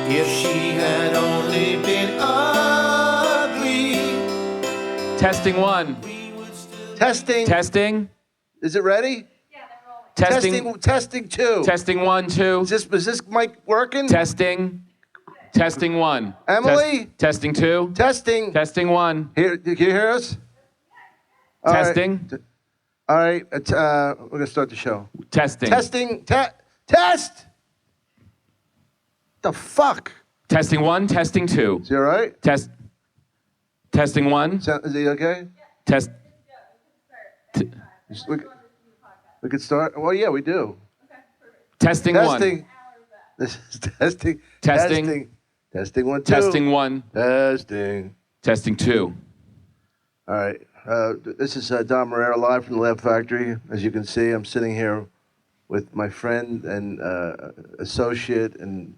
If she had only been ugly. Testing one. Testing. Testing. Is it ready? Yeah, they're rolling. Testing. Testing two. Testing 1, 2. Is this mic working? Testing. Testing 1. Emily? Testing 2. Testing. Testing 1. Here, can you hear us? All right. Testing. All right. We're gonna start the show. Testing. Testing. Test. The fuck? Testing 1. Testing 2. Is he all right? Testing 1. Is he okay? Test. We could start. Well, yeah, we do. Testing 1. Testing. This is testing. Testing. Testing 1, 2. Testing 1. Testing. Testing 2. All right. This is Don Irrera live from the Lab Factory. As you can see, I'm sitting here with my friend and associate and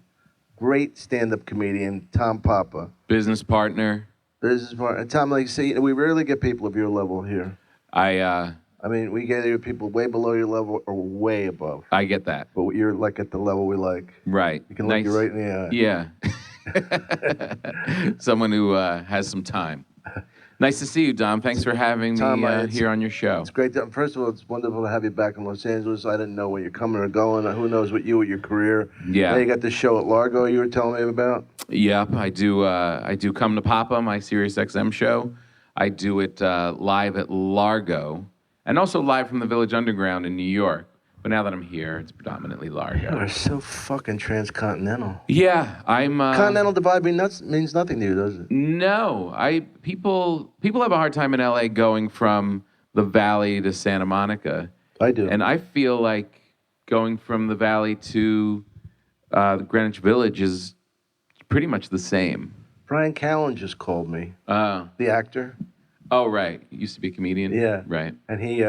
great stand-up comedian, Tom Papa. Business partner. Business partner. And Tom, like you say, we rarely get people of your level here. I mean, we get either people way below your level or way above. I get that. But you're like at the level we like. Right. You can look you right in the eye. Yeah. Someone who has some time. Nice to see you, Dom. Thanks for having me Tom, here on your show. It's great. First of all, it's wonderful to have you back in Los Angeles. I didn't know when you're coming or going. Who knows what with your career. Yeah. Now you got this show at Largo you were telling me about. Yep, I do. I do Come to Papa, my Sirius XM show. I do it live at Largo, and also live from the Village Underground in New York. But now that I'm here, it's predominantly Largo. You are so fucking transcontinental. Yeah, I'm. Continental divide means nothing to you, does it? No, people have a hard time in LA going from the Valley to Santa Monica. I do. And I feel like going from the Valley to Greenwich Village is pretty much the same. Brian Callen just called me. The actor. Oh, right. Used to be a comedian. Yeah. Right. And he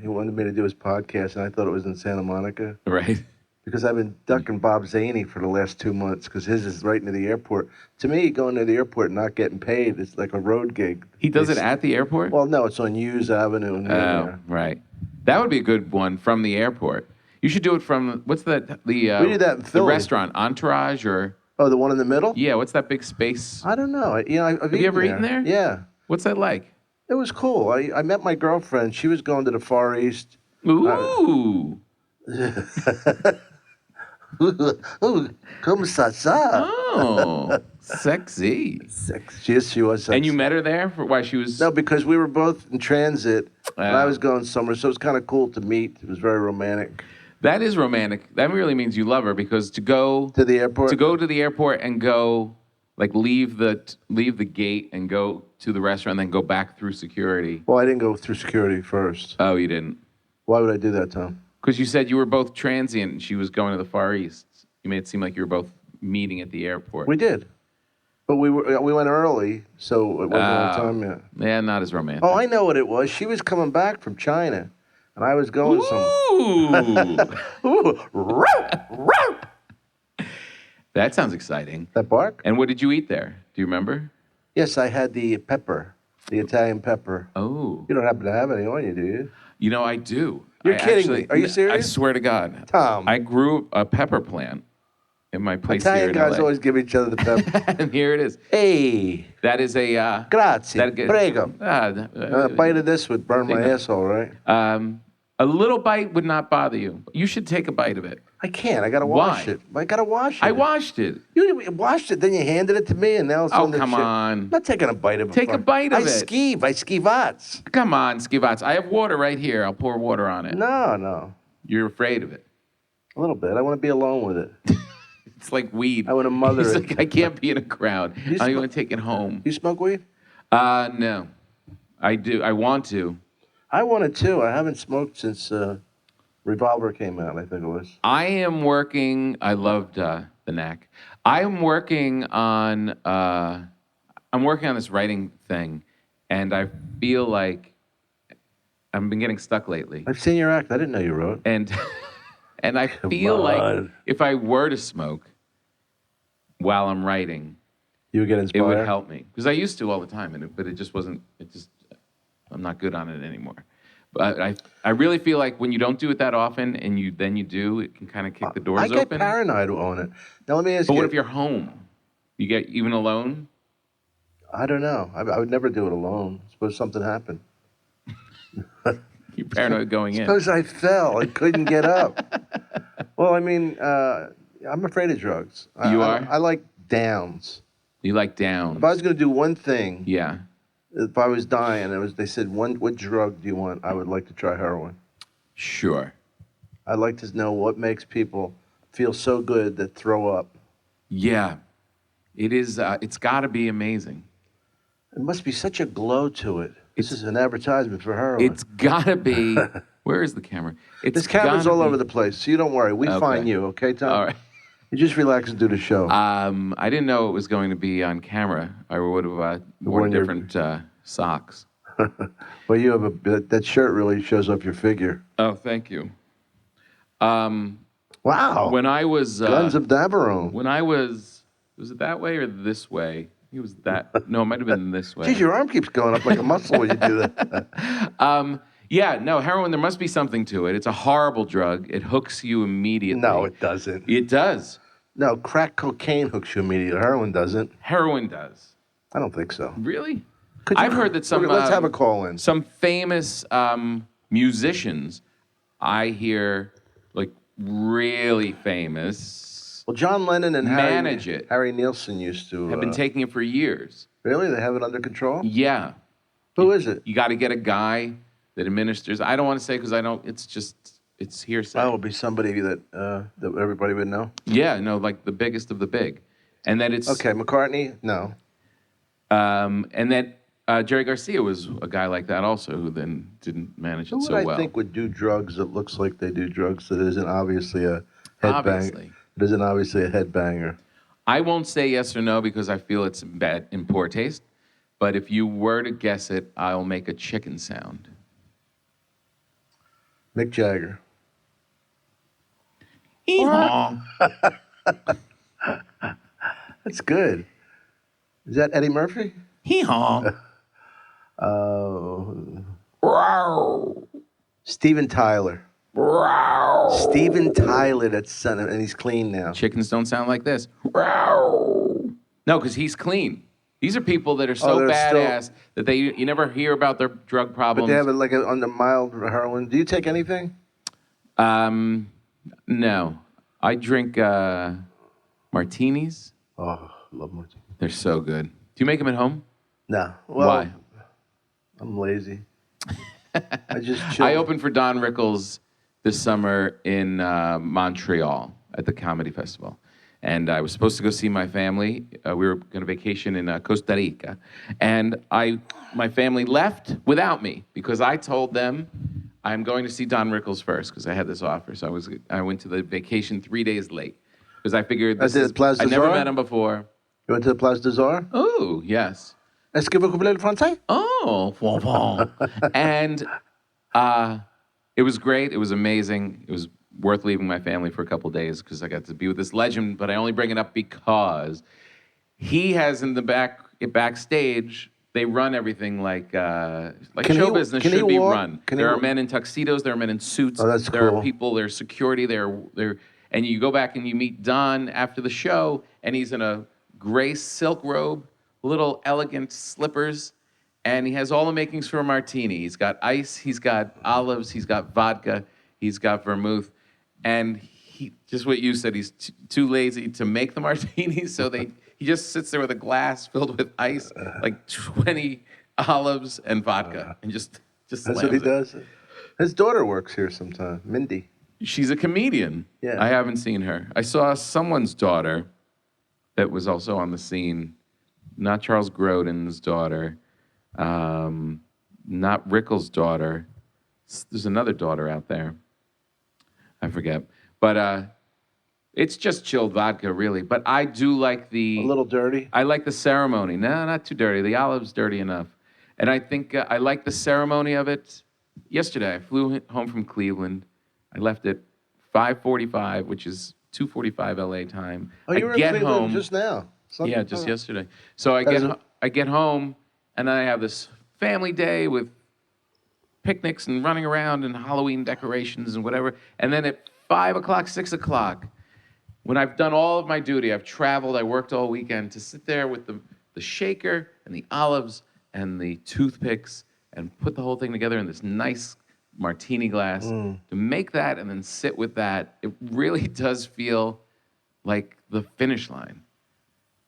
wanted me to do his podcast, and I thought it was in Santa Monica. Right. Because I've been ducking Bob Zaney for the last 2 months, because his is right near the airport. To me, going to the airport and not getting paid, it's like a road gig. He does it at the airport? Well, no, it's on Hughes Avenue. Oh, right. That would be a good one from the airport. You should do it from, what's that? We did that in Philly. The restaurant, Entourage, or? Oh, the one in the middle? Yeah, what's that big space? I don't know. Have you ever eaten there? Yeah. What's that like? It was cool. I met my girlfriend. She was going to the Far East. Ooh. Ooh, come sa-sa. Oh, sexy. Yes, she was sexy. And you met her there? Why she was... No, because we were both in transit, and I was going somewhere, so it was kind of cool to meet. It was very romantic. That is romantic. That really means you love her, because to go... To the airport? To go to the airport and go... Like leave the gate and go to the restaurant, and then go back through security. Well, I didn't go through security first. Oh, you didn't? Why would I do that, Tom? Because you said you were both transient and she was going to the Far East. You made it seem like you were both meeting at the airport. We did. But we went early, so it wasn't on time yet. Yeah, not as romantic. Oh, I know what it was. She was coming back from China, and I was going Ooh. Ooh. That sounds exciting. That bark? And what did you eat there? Do you remember? Yes, I had the pepper, the Italian pepper. Oh. You don't happen to have any on you, do you? You know, I do. You're kidding me. Are you serious? I swear to God. Tom. I grew a pepper plant in my place Italian here in guys LA. always give each other the pepper. And here it is. Hey. That is a... Grazie. Prego. A bite of this would burn my asshole, right? A little bite would not bother you. You should take a bite of it. I can't. I got to wash it. I got to wash it. I washed it. You washed it, then you handed it to me, and now it's on the come shit. on. I'm not taking a bite of it. Take a bite of it. I skivats. Come on, skivats. I have water right here. I'll pour water on it. No. You're afraid of it. A little bit. I want to be alone with it. It's like weed. I want to mother He's it. like, I can't be in a crowd. I'm going to take it home. You smoke weed? No. I do. I want to. I wanted to. I haven't smoked since Revolver came out, I think it was. I am working. I loved the knack. I'm working on this writing thing, and I feel like I've been getting stuck lately. I've seen your act. I didn't know you wrote. And I feel like if I were to smoke while I'm writing, you would get inspired. It would help me, because I used to all the time, but it just wasn't. I'm not good on it anymore. But I really feel like when you don't do it that often and then you do, it can kind of kick the doors open. I get paranoid on it. Now let me ask you. But what if you're home? You get even alone? I don't know. I would never do it alone. Suppose something happened. You're paranoid going in. Suppose I fell and couldn't get up. Well, I mean, I'm afraid of drugs. You are? I like downs. You like downs. If I was going to do one thing, Yeah. if I was dying, they said, what drug do you want? I would like to try heroin. Sure. I'd like to know what makes people feel so good that throw up. Yeah. It is, it's got to be amazing. There must be such a glow to it. This is an advertisement for heroin. It's got to be. Where is the camera? This camera's all over the place, so you don't worry. We find you, okay, Tom? All right. You just relax and do the show. I didn't know it was going to be on camera. I would have worn different socks. Well, you have that shirt really shows off your figure. Oh, thank you. Wow. When I was Guns of Navarone. When I was it that way or this way? It was that. No, it might have been this way. Geez, your arm keeps going up like a muscle when you do that. Yeah, no, heroin, there must be something to it. It's a horrible drug. It hooks you immediately. No, it doesn't. It does. No, crack cocaine hooks you immediately. Heroin doesn't. Heroin does. I don't think so. Really? I've heard that some. Let's have a call in. Some famous musicians, I hear, like really famous. Well, John Lennon and Harry Nilsson used to have been taking it for years. Really? They have it under control? Yeah. Who is it? You got to get a guy that administers. I don't want to say because I don't. It's hearsay. That would be somebody that everybody would know. Yeah, no, like the biggest of the big, and that it's okay. McCartney, no. And that Jerry Garcia was a guy like that also, who then didn't manage it so well. Who I think would do drugs that looks like they do drugs that isn't obviously a headbanger. It isn't obviously a headbanger. I won't say yes or no because I feel it's in poor taste. But if you were to guess it, I'll make a chicken sound. Mick Jagger. That's good. Is that Eddie Murphy? Hee-haw. Steven Tyler. Steven Tyler, that's son, and he's clean now. Chickens don't sound like this. No, because he's clean. These are people that are so badass that you never hear about their drug problems. But they have it like on the mild heroin. Do you take anything? No. I drink martinis. Oh, love martinis. They're so good. Do you make them at home? No. Well, why? I'm lazy. I just chill. I opened for Don Rickles this summer in Montreal at the Comedy Festival. And I was supposed to go see my family. We were going to vacation in Costa Rica. And my family left without me because I told them I'm going to see Don Rickles first because I had this offer. So I went to the vacation 3 days late because I figured I never met him before. You went to the Place des Arts? Oh, yes. Est-ce que vous parlez le français? Oh, and it was great. It was amazing. It was worth leaving my family for a couple days because I got to be with this legend. But I only bring it up because he has in the backstage. They run everything like show business should be run. There are men in tuxedos. There are men in suits. Oh, that's there cool. are people. There's security. And you go back and you meet Don after the show, and he's in a gray silk robe, little elegant slippers, and he has all the makings for a martini. He's got ice, he's got olives, he's got vodka, he's got vermouth, and he just what you said, he's too lazy to make the martinis, so he just sits there with a glass filled with ice, like 20 olives and vodka, and just That's what he does. His daughter works here sometime, Mindy. She's a comedian. Yeah. I haven't seen her. I saw someone's daughter that was also on the scene. Not Charles Grodin's daughter. Not Rickles' daughter. There's another daughter out there. I forget. But it's just chilled vodka, really. But I do like A little dirty? I like the ceremony. No, not too dirty. The olive's dirty enough. And I think I like the ceremony of it. Yesterday, I flew home from Cleveland. I left at 5:45, which is 2:45 LA time. Oh, you were in Cleveland just now? Yeah, just yesterday. So I get home, and then I have this family day with picnics and running around and Halloween decorations and whatever. And then at 5 o'clock, 6 o'clock, when I've done all of my duty, I've traveled, I worked all weekend, to sit there with the shaker and the olives and the toothpicks and put the whole thing together in this nice martini glass, to make that and then sit with that, it really does feel like the finish line.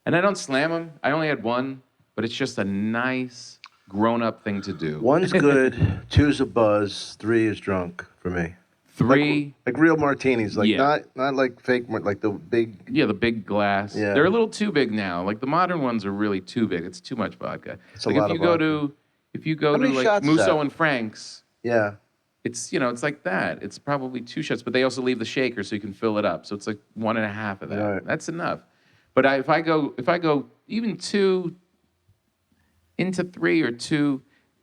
And I don't slam them. I only had one, but it's just a nice grown-up thing to do. One's good, two's a buzz, three is drunk for me. Three, like real martinis, like Yeah. not like fake, like the big. yeah, the big glass. Yeah. They're a little too big now. Like the modern ones are really too big. It's too much vodka. It's a like lot if of you go vodka. if you go How to many like shots is Musso that? and Frank's, Yeah, it's it's like that. It's probably 2 shots, but they also leave the shaker so you can fill it up. So it's like 1.5 of that. Right. That's enough. But if I go even 2 into 3 or 2,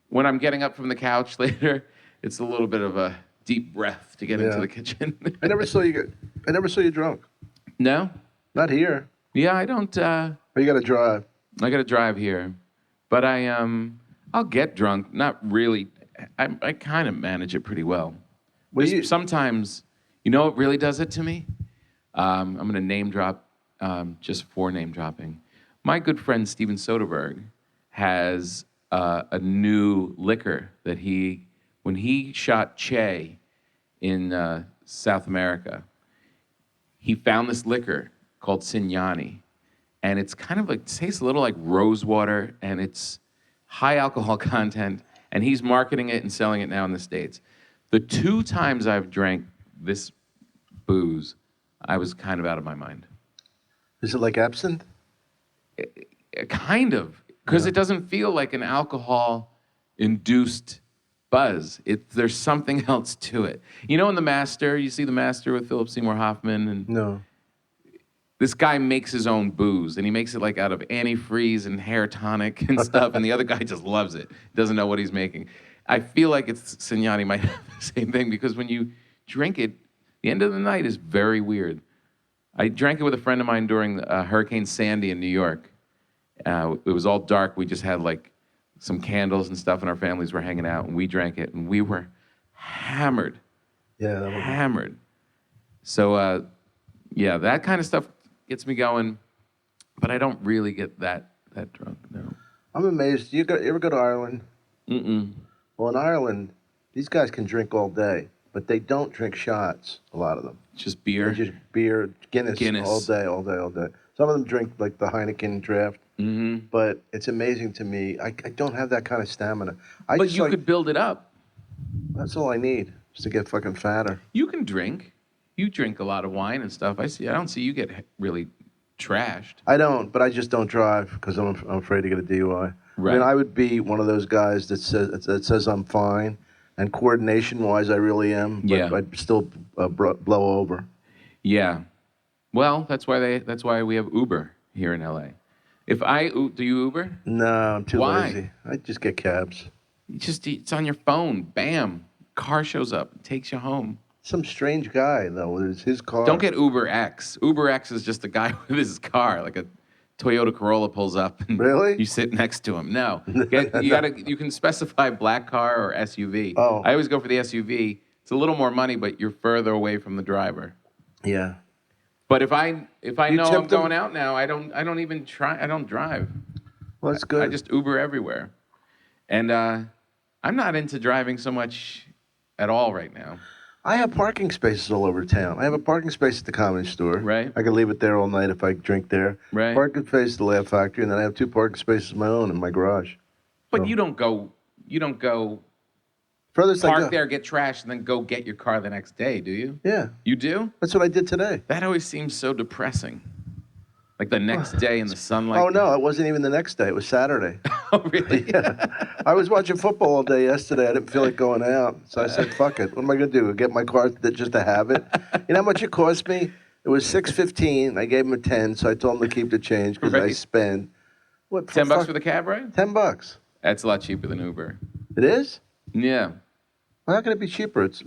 when I'm getting up from the couch later, it's a little bit of a deep breath to get into Yeah. the kitchen. I never saw you drunk. No? Not here. Yeah, I don't. Or you got to drive. I got to drive here, but I'll get drunk. Not really. I kind of manage it pretty well. Well, Just sometimes, what really does it to me? I'm going to name drop, just for name dropping. My good friend Steven Soderbergh has a new liquor that when he shot Che in South America, he found this liquor called Signani, and it's kind of like, tastes a little like rose water, and it's high alcohol content, and he's marketing it and selling it now in the States. The 2 times I've drank this booze, I was kind of out of my mind. Is it like absinthe? Kind of, because it doesn't feel like an alcohol-induced buzz. There's something else to it. In The Master, you see The Master with Philip Seymour Hoffman, and No. this guy makes his own booze, and he makes it like out of antifreeze and hair tonic and stuff, and the other guy just loves it. Doesn't know what he's making. I feel like Signani might have the same thing, because when you drink it, the end of the night is very weird. I drank it with a friend of mine during Hurricane Sandy in New York. It was all dark. We just had like some candles and stuff, and our families were hanging out, and we drank it, and we were hammered. Yeah. Hammered. So, yeah, that kind of stuff gets me going, but I don't really get that drunk, no. I'm amazed. You ever go to Ireland? Mm-mm. Well, in Ireland, these guys can drink all day, but they don't drink shots, a lot of them. Just beer? They just beer, Guinness, Guinness. all day, all day, all day. Some of them drink like the Heineken draft, but it's amazing to me. I don't have that kind of stamina. But you could build it up. That's all I need, is to get fucking fatter. You can drink. You drink a lot of wine and stuff. I don't see you get really trashed. I don't, but I just don't drive because I'm afraid to get a DUI. Right. I mean, I would be one of those guys that says I'm fine, and coordination-wise, I really am. But Yeah. I'd still blow over. Yeah. Well, that's why we have Uber here in LA. Do you Uber? No, I'm too Why? lazy. I just get cabs. It's on your phone. Bam. Car shows up, takes you home. Some strange guy though. It's his car. Don't get Uber X. Uber X is just a guy with his car, like a Toyota Corolla pulls up and Really? you sit next to him. No. You can specify black car or SUV. Oh. I always go for the SUV. It's a little more money, but you're further away from the driver. Yeah. But if I know I'm tipped him? going out now, I don't even try. I don't drive. Well, that's good. I just Uber everywhere. And I'm not into driving so much at all right now. I have parking spaces all over town. I have a parking space at the Comedy Store. Right. I can leave it there all night if I drink there. Right. Parking space at the Laugh Factory, and then I have 2 parking spaces of my own in my garage. But So- you don't go Furthest I park go. there, get trashed, and then go get your car the next day, do you? Yeah. You do? That's what I did today. That always seems so depressing. Like the next day in the sunlight. Oh, no, it wasn't even the next day. It was Saturday. Oh, really? I was watching football all day yesterday. I didn't feel like going out. So I said, fuck it. What am I going to do? Get my car just to have it? You know how much it cost me? It was $6.15. I gave him a 10, so I told him to keep the change because I Right. spend. What? $10 for the cab ride? $10. That's a lot cheaper than Uber. It is? Yeah. Well, how can it be cheaper? It's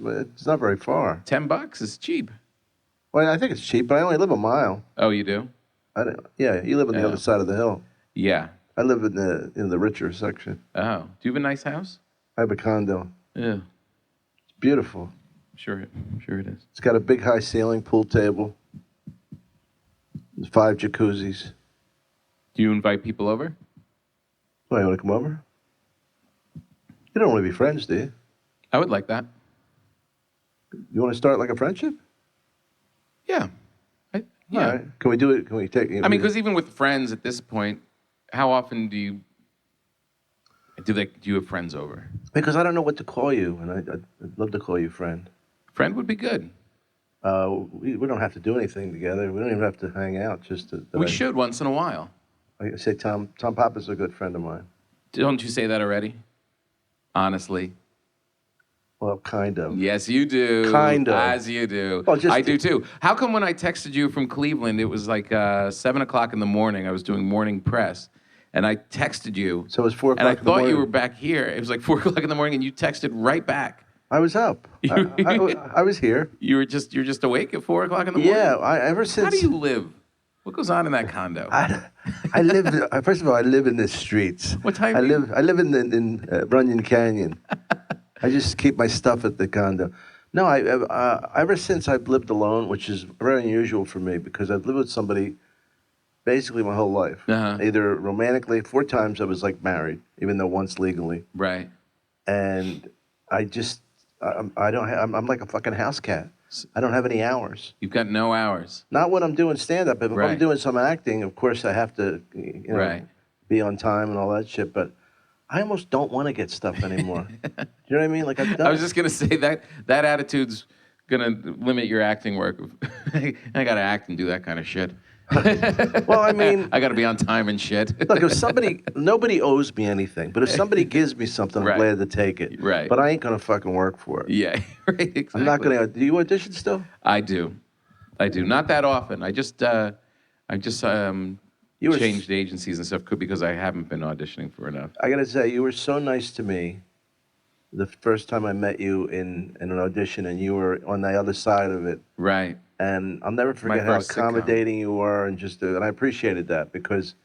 not very far. $10 is cheap. Well, I think it's cheap, but I only live a mile. Oh, you do? Yeah, you live on the Yeah. other side of the hill. Yeah. I live in the richer section. Oh. Do you have a nice house? I have a condo. Yeah. It's beautiful. Sure it is. It's got a big high ceiling, pool table. There's 5 jacuzzis. Do you invite people over? Oh, you want to come over? You don't want to be friends, do you? I would like that. You want to start like a friendship? Yeah. Yeah. All right. Can we do it? Can we take? I mean, because even with friends at this point, how often do you have friends over? Because I don't know what to call you, and I'd love to call you friend. Friend would be good. We don't have to do anything together. We don't even have to hang out. Just to, We should once in a while. I say Tom Papa's a good friend of mine. Don't you say that already? Honestly. Well, kind of. Yes, you do. Kind of. As you do. Well, I do too. How come when I texted you from Cleveland, it was like 7 o'clock in the morning. I was doing morning press, and I texted you. So it was 4 o'clock and I in the thought morning. you were back here. It was like 4 o'clock in the morning, and you texted right back. I was up. I was here. You're just awake at 4 o'clock in the morning? Yeah, ever since. How do you live? What goes on in that condo? I live. First of all, I live in the streets. What time? I live in Runyon Canyon. I just keep my stuff at the condo. No, ever since I've lived alone, which is very unusual for me because I've lived with somebody basically my whole life. Uh-huh. Either romantically, 4 times I was like married, even though once legally. Right. And I'm like a fucking house cat. I don't have any hours. You've got no hours. Not when I'm doing stand-up. If Right. I'm doing some acting, of course I have to, Right. be on time and all that shit. But I almost don't want to get stuff anymore. Do you know what I mean? Like I've done. I was just gonna say that attitude's gonna limit your acting work. I gotta act and do that kind of shit. Well, I mean, I gotta be on time and shit. Look, if nobody owes me anything, but if somebody gives me something, Right. I'm glad to take it. Right. But I ain't gonna fucking work for it. Yeah, right. Exactly. I'm not gonna. Do you audition still? I do. Not that often. I just You were changed agencies and stuff because I haven't been auditioning for enough. I gotta say, you were so nice to me the first time I met you in an audition, and you were on the other side of it. Right. And I'll never forget how first sitcom. accommodating you were, and and I appreciated that because,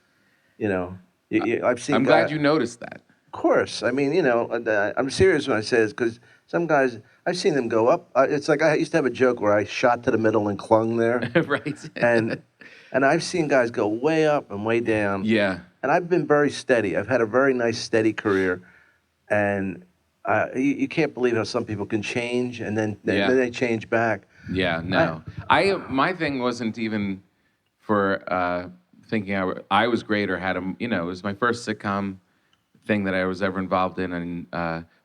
I've seen. I'm glad you noticed that. Of course, I mean, I'm serious when I say this because some guys, I've seen them go up. It's like I used to have a joke where I shot to the middle and clung there, Right. and I've seen guys go way up and way down. Yeah. And I've been very steady. I've had a very nice, steady career, and you can't believe how some people can change and then they change back. Yeah, no. My thing wasn't even for thinking I was great or had a, it was my first sitcom thing that I was ever involved in. And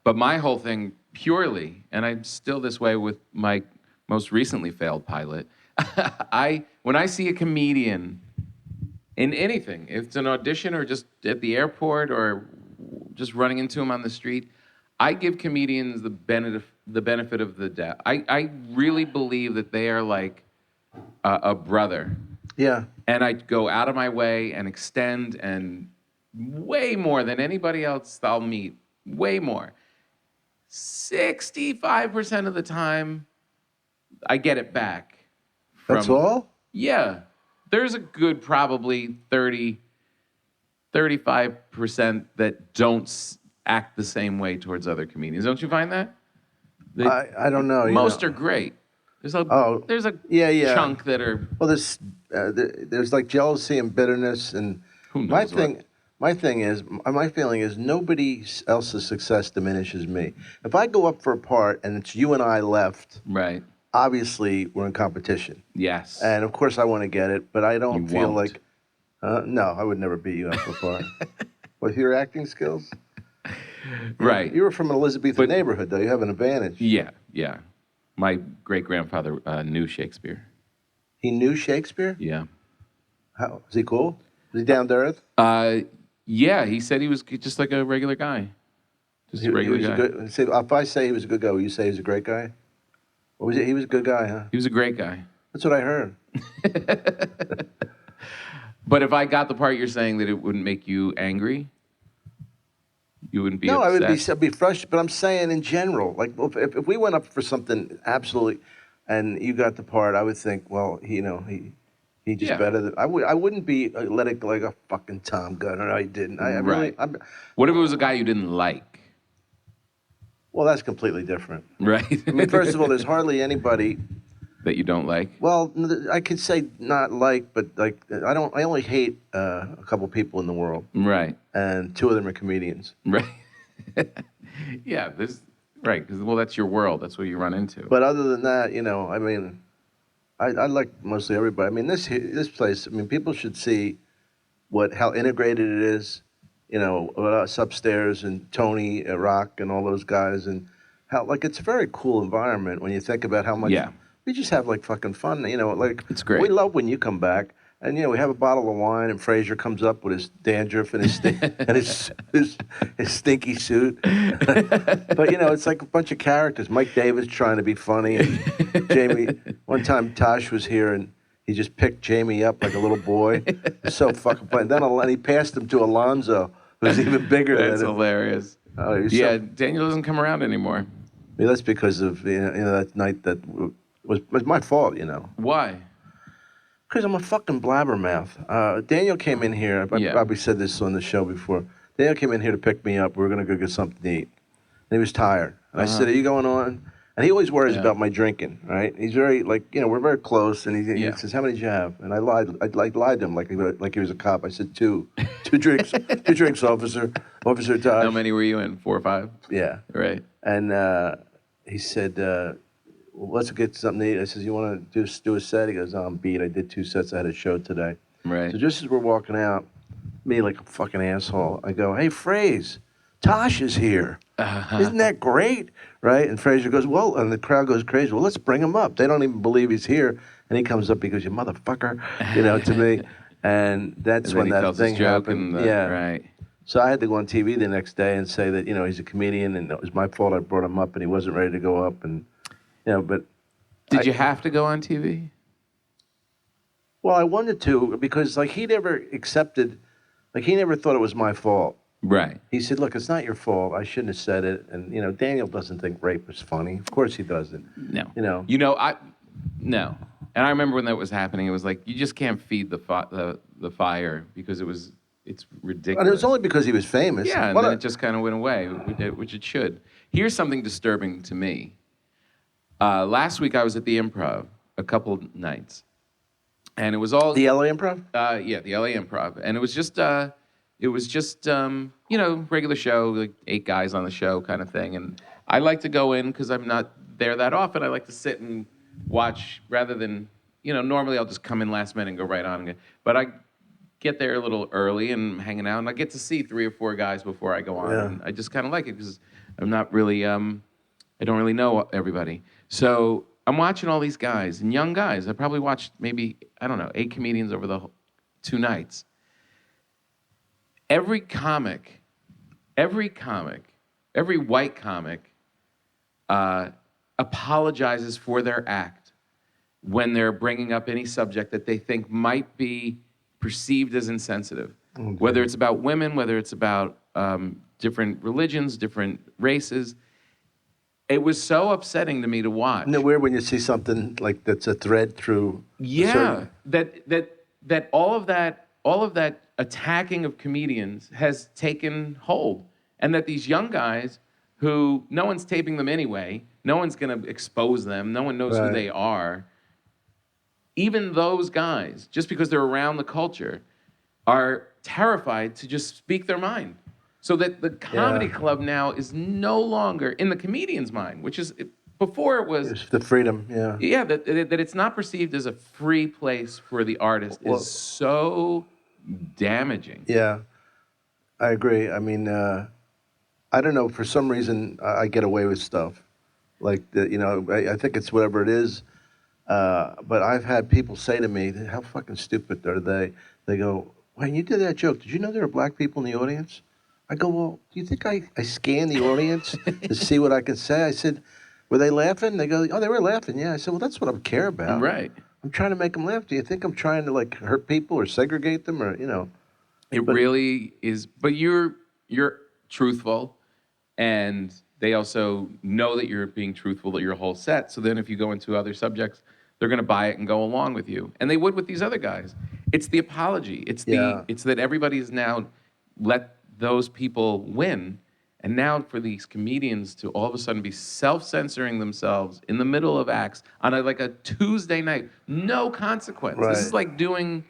but my whole thing purely, and I'm still this way with my most recently failed pilot, when I see a comedian in anything, if it's an audition or just at the airport or just running into him on the street, I give comedians the benefit of the doubt. I really believe that they are like a brother. Yeah. And I go out of my way and extend and way more than anybody else I'll meet. Way more. 65% of the time, I get it back. That's all? Yeah. There's a good probably 35% that don't act the same way towards other comedians. Don't you find that? I don't know. Most are great. There's a chunk that are. Well, there's like jealousy and bitterness, and Who knows my feeling is nobody else's success diminishes me. If I go up for a part and it's you and I left, right? Obviously, we're in competition. Yes. And of course, I want to get it, but I don't feel won't. like. No, I would never beat you up for a part. With your acting skills. Right. You were from an Elizabethan neighborhood, though. You have an advantage. Yeah, yeah. My great-grandfather knew Shakespeare. He knew Shakespeare? Yeah. How, was he cool? Was he down to earth? Yeah, he said he was just like a regular guy. Just a regular guy. If I say he was a good guy, will you say he's a great guy? What was it? He was a good guy, huh? He was a great guy. That's what I heard. But if I got the part you're saying that it wouldn't make you angry, you wouldn't be upset? No, I'd be frustrated. But I'm saying in general, like if we went up for something absolutely, and you got the part, I would think, well, he just better than I wouldn't be let it like a fucking Tom Gunn. I didn't. Right. What if it was a guy you didn't like? Well, that's completely different. Right. I mean, first of all, there's hardly anybody that you don't like? Well, I could say not like, but like I don't. I only hate a couple people in the world, Right. and two of them are comedians. Right. Yeah. Right. Because well, that's your world. That's what you run into. But other than that, I mean, I like mostly everybody. I mean, this place. I mean, people should see how integrated it is. With us upstairs and Tony, Rock, and all those guys, and how like it's a very cool environment when you think about how much Yeah. we just have like fucking fun. Like It's great. we love when you come back. And we have a bottle of wine, and Fraser comes up with his dandruff and his stinky suit. But it's like a bunch of characters. Mike Davis trying to be funny, and Jamie. One time Tosh was here, and he just picked Jamie up like a little boy. It's so fucking funny. And he passed him to Alonzo, who's even bigger That's than him. hilarious. Oh, Yeah, Daniel doesn't come around anymore. Yeah, that's because of that night that was my fault. Why? Because I'm a fucking blabbermouth. Daniel came in here. I probably said this on the show before. Daniel came in here to pick me up. We were going to go get something to eat. And he was tired. And I said, are you going on? And he always worries about my drinking, right? He's very, we're very close. And he says, how many did you have? And I lied. I lied to him like he was a cop. I said, two. Two drinks. 2 drinks, officer. Officer Tosh. How many were you in? 4 or 5? Yeah. Right. And he said, let's get something to eat. I says, you want to do a set? He goes, I'm beat. I did 2 sets. I had a show today. Right. So just as we're walking out, me like a fucking asshole, I go, hey, Fraze, Tosh is here. Isn't that great? Right? And Fraser goes, well, and the crowd goes crazy. Well, let's bring him up. They don't even believe he's here. And he comes up, he goes, you motherfucker, to me. And that's when that thing happened. Right. So I had to go on TV the next day and say that, he's a comedian and it was my fault I brought him up and he wasn't ready to go up. And but did you have to go on TV? Well, I wanted to because he never accepted, he never thought it was my fault. Right. He said, look, it's not your fault. I shouldn't have said it. And, Daniel doesn't think rape is funny. Of course he doesn't. No. No. And I remember when that was happening, it was like, you just can't feed the fire because it's ridiculous. And it was only because he was famous. Yeah, and then it just kind of went away, which it should. Here's something disturbing to me. Last week I was at the Improv a couple nights, and it was all the LA Improv. Yeah, the LA Improv, and it was just regular show, like 8 guys on the show kind of thing. And I like to go in because I'm not there that often. I like to sit and watch rather than normally I'll just come in last minute and go right on. But I get there a little early and hanging out, and I get to see 3 or 4 guys before I go on. Yeah. And I just kind of like it because I'm not really I don't really know everybody. So I'm watching all these guys, and young guys. I probably watched maybe, 8 comedians over the 2 nights. Every white comic apologizes for their act when they're bringing up any subject that they think might be perceived as insensitive. Okay. Whether it's about women, whether it's about different religions, different races. It was so upsetting to me to watch. Isn't it weird when you see something like that's a thread through? Yeah, that all of that attacking of comedians has taken hold, and that these young guys who no one's taping them anyway, no one's going to expose them, no one knows who they are. Even those guys, just because they're around the culture, are terrified to just speak their mind. So that the comedy club now is no longer in the comedian's mind, which is before it was it's the freedom. Yeah. Yeah, that it's not perceived as a free place for the artist is so damaging. Yeah, I agree. I mean, I don't know. For some reason, I get away with stuff like I think it's whatever it is. But I've had people say to me, "How fucking stupid are they?" They go, "When you did that joke, did you know there were black people in the audience?" I go, well, do you think I scan the audience to see what I can say? I said, were they laughing? They go, oh, they were laughing, yeah. I said, well, that's what I care about. Right. I'm trying to make them laugh. Do you think I'm trying to hurt people or segregate them or, It really is. But you're truthful, and they also know that you're being truthful to your whole set. So then if you go into other subjects, they're going to buy it and go along with you. And they would with these other guys. It's the apology. It's that everybody's now let those people win, And now for these comedians to all of a sudden be self-censoring themselves in the middle of acts on like a Tuesday night, no consequence. This is Right. like doing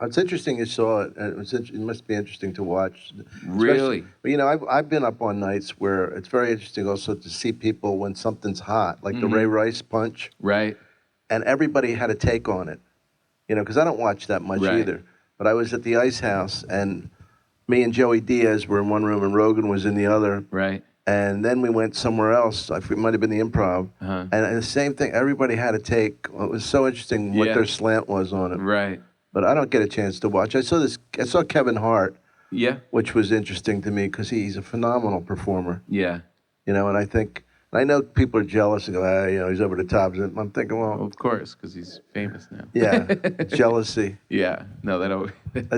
It's interesting you saw it. And it must be interesting to watch. really, But you know, I've been up on nights where it's very interesting also to see people when something's hot, like the Ray Rice punch, right, and everybody had a take on it. You know, because I don't watch that much Right. either. But I was at the Ice House, and me and Joey Diaz were in one room, and Rogan was in the other. right. And then we went somewhere else. I think it might have been the Improv. Uh-huh. And the same thing. Everybody had a take. It was so interesting what Yeah. their slant was on it. Right. But I don't get a chance to watch. I saw Kevin Hart, Yeah. which was interesting to me because he's a phenomenal performer. Yeah. You know, and I know people are jealous and go, you know, he's over the top. And I'm thinking, Well, well, of course, because he's famous now. yeah, jealousy. Yeah. No, that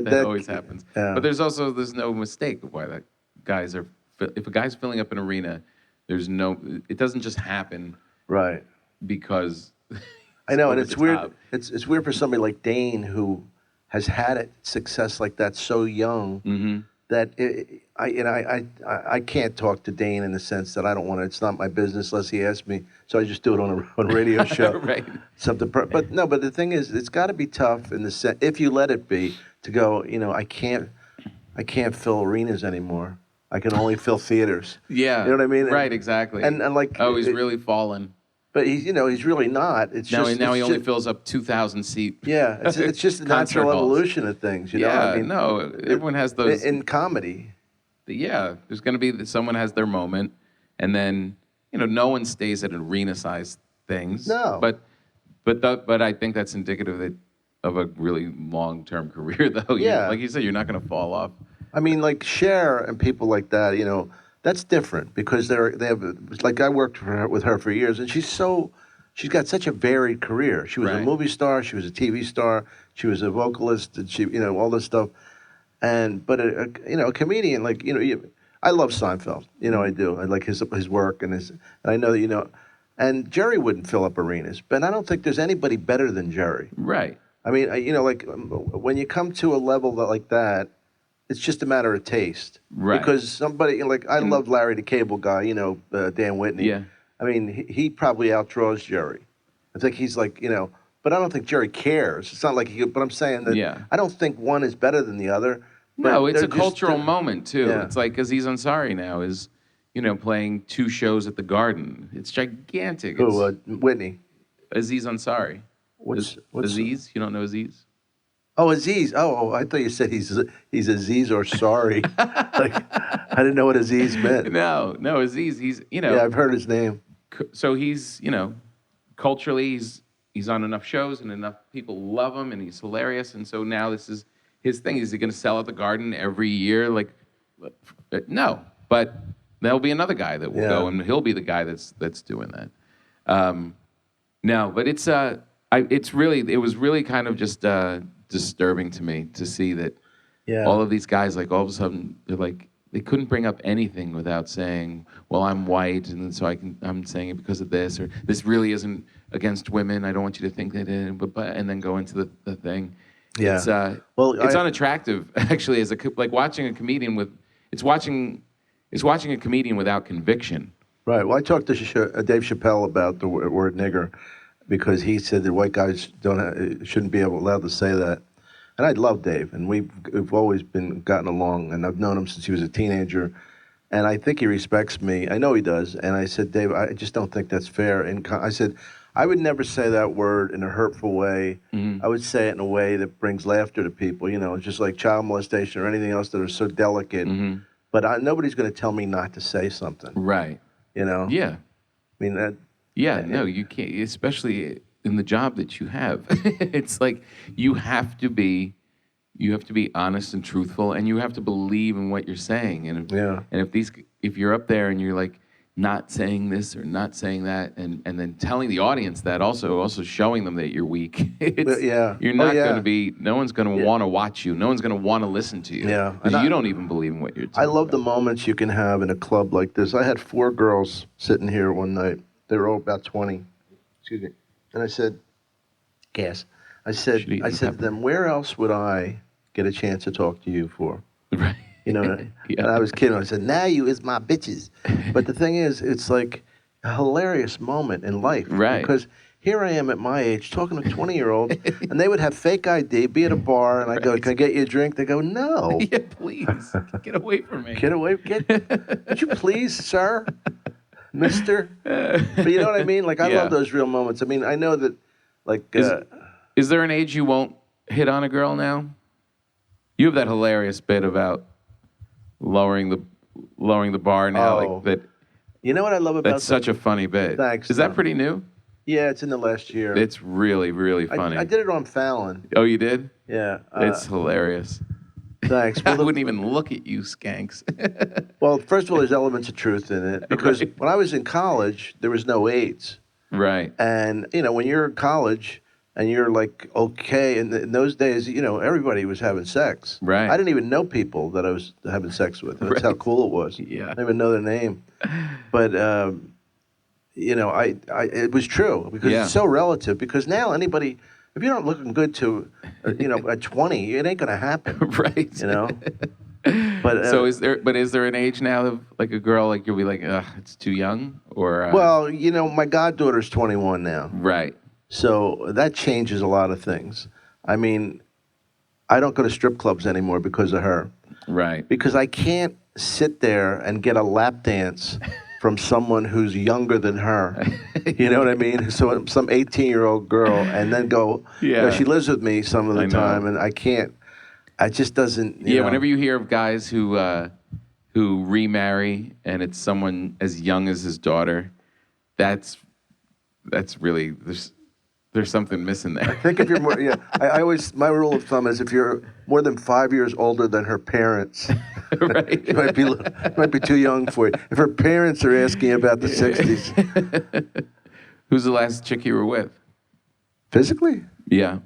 That- always happens. yeah. But there's no mistake of why that guys are. If a guy's filling up an arena, it doesn't just happen Right. because. I know, and over it's the weird. top. It's weird for somebody like Dane who has had success like that so young Mm-hmm. that I can't talk to Dane in the sense that I don't want to. It's not my business unless he asks me. So I just do it on a radio show. Right. Something. But no. But the thing is, it's got to be tough in the sense if you let it be to go. You know, I can't fill arenas anymore. I can only fill theaters. Yeah. You know what I mean? Right. Exactly. And like, oh, he's really fallen. But he's really not. It's Now, just now he it's only just- fills up 2,000 seat. Yeah, it's just the concert natural halls. evolution of things. You know, Yeah, I mean, no, everyone has those. in comedy. Yeah, there's going to be someone has their moment, and then no one stays at arena-sized things. No. But I think that's indicative of a really long-term career, though. Yeah. Like you said, you're not going to fall off. I mean, like Cher and people like that. You know, that's different because they have like I worked with her for years, and she's got such a varied career. She was a Right. movie star, she was a TV star, she was a vocalist, and she all this stuff. But a comedian like I love Seinfeld. I do. I like his work and I know that and Jerry wouldn't fill up arenas, but I don't think there's anybody better than Jerry. Right. I mean, like when you come to a level like that, it's just a matter of taste. Right. Because somebody like I love Larry the Cable Guy. Dan Whitney. Yeah. I mean, he probably outdraws Jerry. I think he's like but I don't think Jerry cares. It's not like but I'm saying that Yeah. I don't think one is better than the other. but No, it's they're a just cultural different. moment too. Yeah. It's like Aziz Ansari now is, playing 2 shows at the Garden. It's gigantic. Who, It's Whitney? Aziz Ansari. What's Aziz? You don't know Aziz? Oh, Aziz. Oh, I thought you said he's Aziz or sorry. Like I didn't know what Aziz meant. No, Aziz. He's Yeah, I've heard his name. so he's culturally he's on enough shows and enough people love him and he's hilarious, and so now this is his thing. Is he going to sell at the Garden every year? Like, no, but there'll be another guy that will Yeah. go, and he'll be the guy that's doing that. No, but it was really kind of just disturbing to me to see that Yeah. all of these guys, like all of a sudden, they couldn't bring up anything without saying, well, I'm white, and so I'm saying it because of this, or this really isn't against women. I don't want you to think that it, but and then go into the thing. Yeah. It's, Well, it's unattractive, actually, like watching a comedian it's watching a comedian without conviction. Right. Well, I talked to Dave Chappelle about the word nigger because he said that white guys shouldn't be allowed to say that. And I love Dave, and we've always gotten along, and I've known him since he was a teenager, and I think he respects me. I know he does. And I said, Dave, I just don't think that's fair. And I said, I would never say that word in a hurtful way. Mm-hmm. I would say it in a way that brings laughter to people. Just like child molestation or anything else that are so delicate. Mm-hmm. But nobody's going to tell me not to say something. Right. I Yeah. mean that. Yeah, no, you can't, especially in the job that you have. It's like you have to be honest and truthful, and you have to believe in what you're saying. And if you're up there and you're like not saying this or not saying that, and then telling the audience that, also showing them that you're weak. You're not going to be. No one's going to want to watch you. No one's going to want to listen to you. Yeah. because you don't even believe in what you're talking I love the about. moments you can have in a club like this. I had 4 girls sitting here one night. They were all about 20. Excuse me. And I said, gas. I said Should eat to pepper. them, where else would I get a chance to talk to you for? Right. You know, Yeah. and I was kidding. I said, "Now you is my bitches." But the thing is, it's like a hilarious moment in life Right. because here I am at my age talking to 20-year-olds, and they would have fake ID, be at a bar, and I go, Right. "Can I get you a drink?" They go, "No." Yeah, please get away from me. Get away! Would you please, sir, Mister? But you know what I mean? Like I Yeah. love those real moments. I mean, I know that, like, Is there an age you won't hit on a girl now? You have that hilarious bit about lowering the bar now. Oh. Like that. you know what I love about That's such a funny bit. Thanks, Is that Tom. pretty new? Yeah, it's in the last year. It's really, really funny. I did it on Fallon. Oh, you did? Yeah. It's hilarious. Thanks. I Well, wouldn't even look at you, skanks. well, first of all, there's elements of truth in it because Right. when I was in college, there was no AIDS, Right. and you know when you're in college and you're like okay, and in those days, you know everybody was having sex. Right. I didn't even know people that I was having sex with. That's how Right. cool it was. Yeah. I didn't even know their name, but. You know, it was true because Yeah. it's so relative. Because now anybody, if you're not looking good to, you know, at 20, it ain't gonna happen. Right. You know. But So is there an age now of like a girl like you'll be like, ugh, it's too young or well, you know, my goddaughter's 21 now, right. so that changes a lot of things. I mean, I don't go to strip clubs anymore because of her. Right. Because I can't sit there and get a lap dance from someone who's younger than her. You know what I mean? So some 18-year-old girl, and then go. You know, Yeah. she lives with me some of the I know. time, and I can't. I just doesn't. You Yeah, know. whenever you hear of guys who remarry and it's someone as young as his daughter, that's really there's something missing there. I think if you're more, yeah, I always my rule of thumb is if you're more than 5 years older than her parents, Right. you might be too young for you. If her parents are asking about the 60s, Who's the last chick you were with? physically Yeah.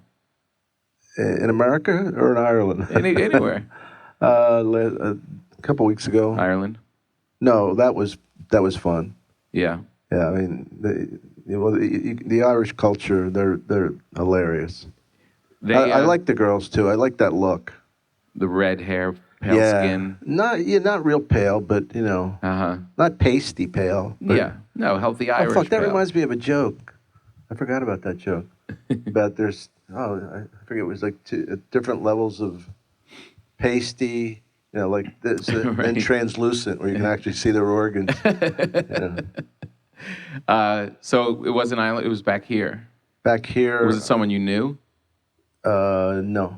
in America or in Ireland, Anywhere. A couple weeks ago. Ireland. No, that was fun. Yeah. Yeah, I mean, the Irish culture, they're hilarious. They I like the girls too. I like that look. the red hair, pale Yeah, skin. not real pale, but you know, Uh-huh. not pasty pale. But, Yeah. No, healthy Oh Irish. fuck, that pale. reminds me of a joke. I forgot about that joke. About there's I forget it was like two different levels of pasty. You know, like this, and Right. translucent, where you can actually see their organs. So it wasn't Ireland. It was back here. Back here, Was it someone you knew? no.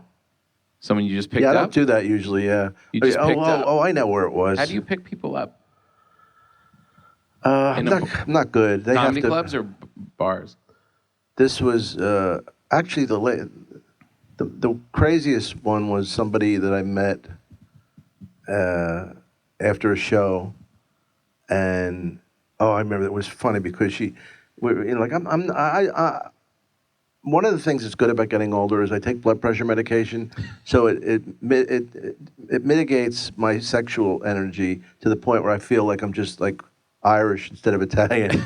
Someone you just picked Yeah, I up? don't do that usually. Yeah. You just picked up? Oh, I know where it was. How do you pick people up? I'm in a not, I'm not good. They Comedy have to, clubs or bars? This was actually the craziest one was somebody that I met after a show, and I remember it was funny because you know, like I one of the things that's good about getting older is I take blood pressure medication, so it mitigates my sexual energy to the point where I feel like I'm just like Irish instead of Italian.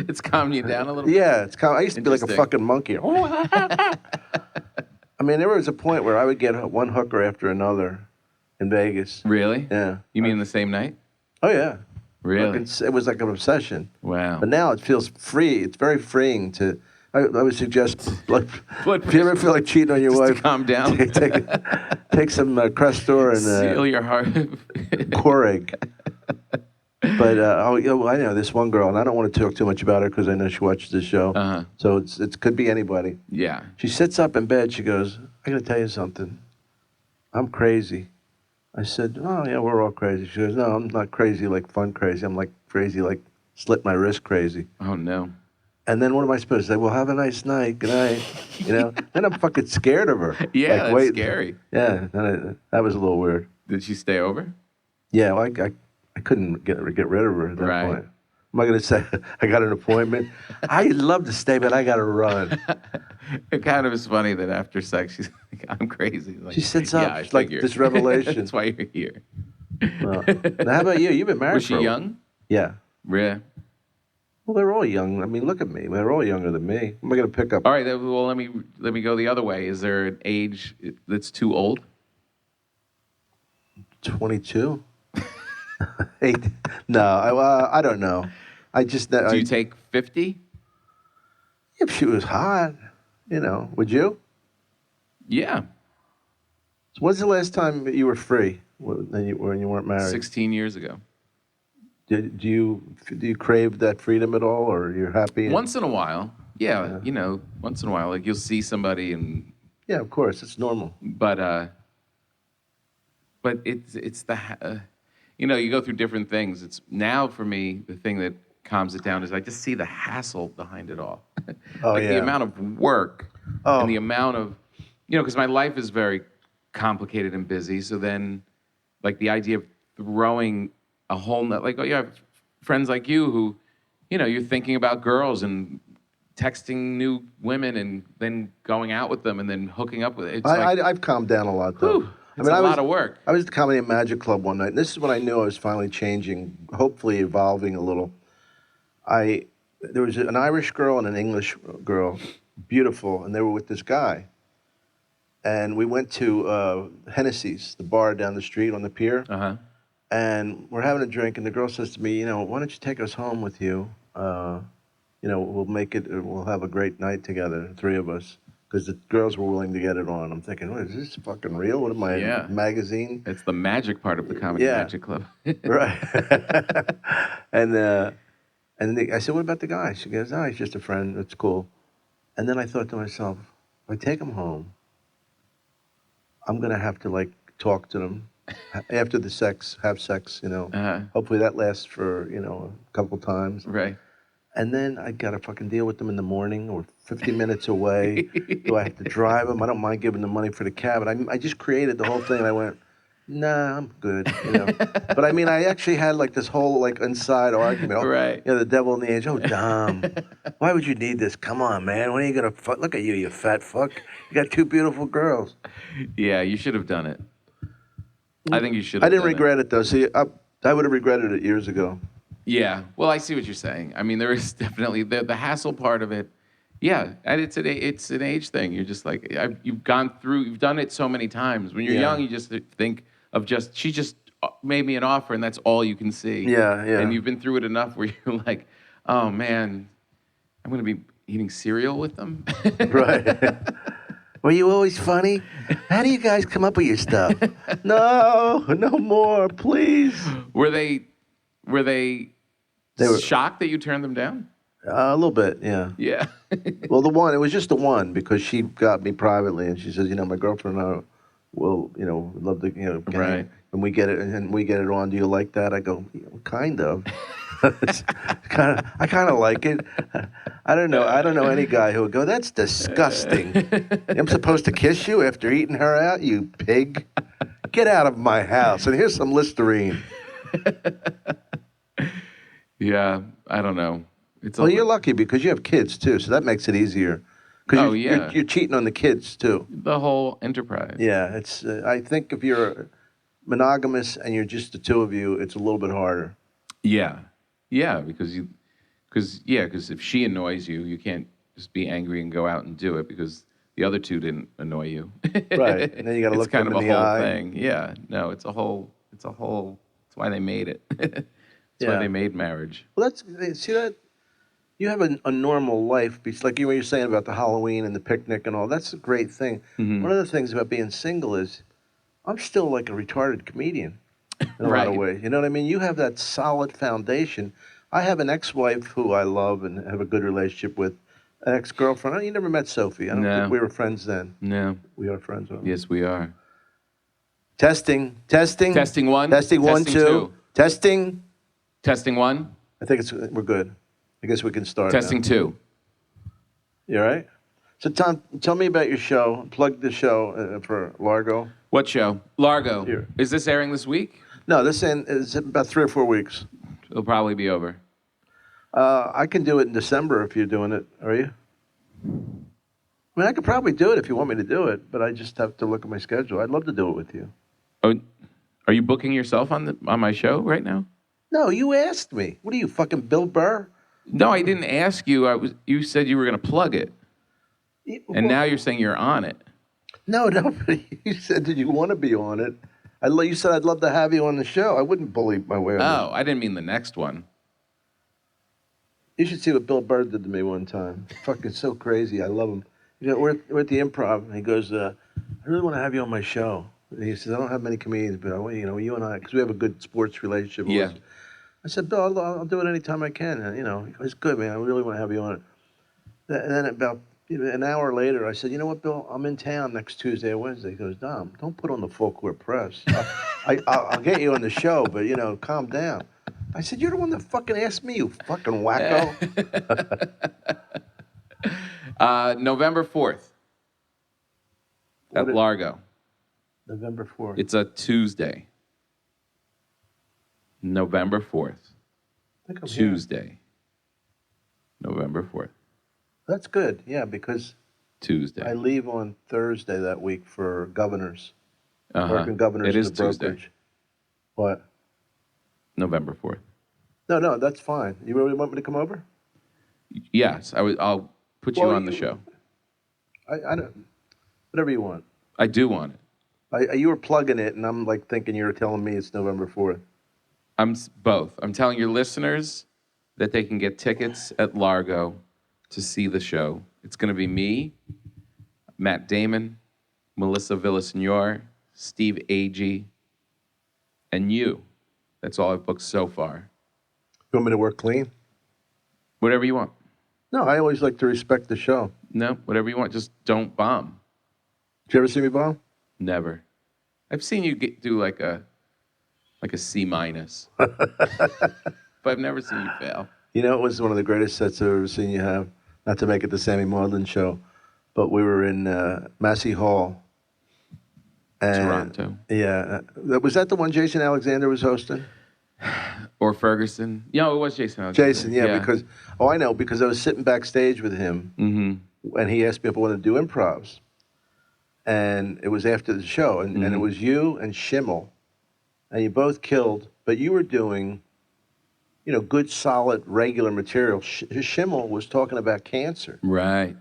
It's calming you down a little bit? Yeah, it's kind of, I used to be like a Interesting. fucking monkey. I mean, there was a point where I would get one hooker after another in Vegas. Really? Yeah. You mean the same night? Oh yeah. Really? It was like an obsession. Wow. But now it feels free. It's very freeing to. I would suggest, like, Blood if you ever feel like cheating on your Just to wife, calm down. take some Crestor and Seal your heart. Coreg. But you know, I know this one girl, and I don't want to talk too much about her because I know she watches the show. Uh-huh. So it could be anybody. Yeah. She sits up in bed. She goes, "I got to tell you something. I'm crazy." I said, "Oh yeah, we're all crazy." She goes, "No, I'm not crazy like fun crazy. I'm like crazy like slit my wrist crazy." Oh, no. And then what am I supposed to say? Well, have a nice night. Good night. You know. Then I'm fucking scared of her. Yeah, Like, that's wait. scary. Yeah, that was a little weird. Did she stay over? Yeah, well, I couldn't get rid of her at that Right. point. Am I going to say I got an appointment? I'd love to stay, but I got to run. It kind of is funny that after sex, she's like, I'm crazy. Like, She sits yeah, up I like figured. this revelation. That's why you're here. Now, how about you? You've been married. Was she for a- young? Yeah. Yeah. Well, they're all young. I mean, look at me. They're all younger than me. Am I going to pick up? All right. Well, let me go the other way. Is there an age that's too old? 22. Eight. No, I don't know. I just Do you take 50? if she was hot, would you? Yeah, So when's the last time you were free when you weren't married? 16 years ago. Do you crave that freedom at all, or you're happy? Once in a while, yeah, once in a while, like you'll see somebody and Yeah, of course, it's normal. but it's you go through different things. It's now for me the thing that calms it down is I just see the hassle behind it all. Oh, like the yeah. amount of work and the amount of because my life is very complicated and busy. So then, like the idea of throwing a whole like you have friends like you who, you're thinking about girls and texting new women and then going out with them and then hooking up with it. It's I've calmed down a lot, though. whew, it's a lot of work. I was at the Comedy and Magic Club one night, and this is when I knew I was finally changing, hopefully evolving a little. There was an Irish girl and an English girl, beautiful, and they were with this guy. And we went to Hennessy's, the bar down the street on the pier. Uh-huh. And we're having a drink, and the girl says to me, why don't you take us home with you? We'll have a great night together, the three of us. Because the girls were willing to get it on. I'm thinking, what, is this fucking real? What am I, a magazine? It's the magic part of the Comedy Magic Club. Right. And I said, what about the guy? She goes, he's just a friend. It's cool. And then I thought to myself, if I take him home, I'm going to have to, talk to them after the sex, have sex, Uh-huh. Hopefully that lasts for, a couple times. Right. And then I got to fucking deal with them in the morning or 50 minutes away. Do I have to drive them? I don't mind giving them money for the cab. But I just created the whole thing, and I went, nah, I'm good. But I mean, I actually had this whole inside argument. Right. The devil and the angel. Oh, Dom, why would you need this? Come on, man. When are you gonna fuck? Look at you, you fat fuck. You got two beautiful girls. Yeah, you should have done it. I think you should have. I didn't regret it though. See, I would have regretted it years ago. Yeah. Well, I see what you're saying. I mean, there is definitely the hassle part of it. Yeah, and it's an age thing. You're just you've done it so many times. When you're young, you just think of she just made me an offer, and that's all you can see. Yeah, yeah. And you've been through it enough where you're like, oh man, I'm gonna be eating cereal with them. Right. Were you always funny? How do you guys come up with your stuff? No more, please. Were they shocked that you turned them down? A little bit, yeah. Yeah. Well, it was just the one because she got me privately, and she says, my girlfriend and I will, would love to, right. And we get it on. Do you like that? I go, kind of. I kind of like it. I don't know any guy who would go, that's disgusting. I'm supposed to kiss you after eating her out, you pig. Get out of my house. And here's some Listerine. Yeah, I don't know. Well, you're lucky because you have kids too, so that makes it easier. Because you're cheating on the kids too. The whole enterprise. Yeah, it's. I think if you're monogamous and you're just the two of you, it's a little bit harder. Yeah, because if she annoys you, you can't just be angry and go out and do it because the other two didn't annoy you. Right, and then you got to look them in the eye. It's kind of a whole thing. Yeah, no, it's a whole. That's why they made it. That's why they made marriage. Well, see that. You have a normal life. It's like you were saying about the Halloween and the picnic and all. That's a great thing. Mm-hmm. One of the things about being single is I'm still like a retarded comedian in a lot of ways. You know what I mean? You have that solid foundation. I have an ex-wife who I love and have a good relationship with, an ex-girlfriend. You never met Sophie. I don't think we were friends then. No. We are friends. Yes, we are. Testing. Testing one. Testing one, two. Testing. Testing one. I think we're good. I guess we can start. Testing now. two. You all right? So, Tom, tell me about your show. Plug the show for Largo. What show? Largo. Here. Is this airing this week? No, this is about 3 or 4 weeks. It'll probably be over. I can do it in December if you're doing it. Are you? I mean, I could probably do it if you want me to do it, but I just have to look at my schedule. I'd love to do it with you. Oh, are you booking yourself on my show right now? No, you asked me. What are you, fucking Bill Burr? No, I didn't ask you. You said you were going to plug it. And now you're saying you're on it. No, but you said, did you want to be on it? You said I'd love to have you on the show. I wouldn't bully my way on Oh, I didn't mean the next one. You should see what Bill Burr did to me one time. Fucking so crazy. I love him. You know, we're at the Improv, and he goes, I really want to have you on my show. And he says, I don't have many comedians, but you and I, because we have a good sports relationship. Yeah. I said, Bill, I'll do it anytime I can. And, he goes, good, man. I really want to have you on it. And then about an hour later, I said, you know what, Bill? I'm in town next Tuesday or Wednesday. He goes, Dom, don't put on the full court press. I'll get you on the show, but, calm down. I said, you're the one that fucking asked me, you fucking wacko. November 4th at Largo. November 4th. It's a Tuesday. November 4th. I think I'm here. Tuesday. November 4th. That's good, yeah, because Tuesday. I leave on Thursday that week for Governors. Uh-huh. Working Governors It is in the brokerage. Tuesday. What? November 4th. No, that's fine. You really want me to come over? Yes, I'll put you on the show. I don't. Whatever you want. I do want it. You were plugging it, and I'm like thinking you were telling me it's November 4th. Both. I'm telling your listeners that they can get tickets at Largo to see the show. It's going to be me, Matt Damon, Melissa Villasenor, Steve Agee, and you. That's all I've booked so far. You want me to work clean? Whatever you want. No, I always like to respect the show. No, whatever you want. Just don't bomb. Did you ever see me bomb? Never. I've seen you do like a C minus, but I've never seen you fail. You know, it was one of the greatest sets I've ever seen you have. Not to make it the Sammy Maudlin show, but we were in Massey Hall. And, Toronto. Yeah. Was that the one Jason Alexander was hosting? Or Ferguson. Yeah, it was Jason Alexander. Jason, yeah, because I was sitting backstage with him, and he asked me if I wanted to do improvs. And it was after the show, and it was you and Schimmel, and you both killed, but you were doing, good, solid, regular material. Schimmel was talking about cancer. Right.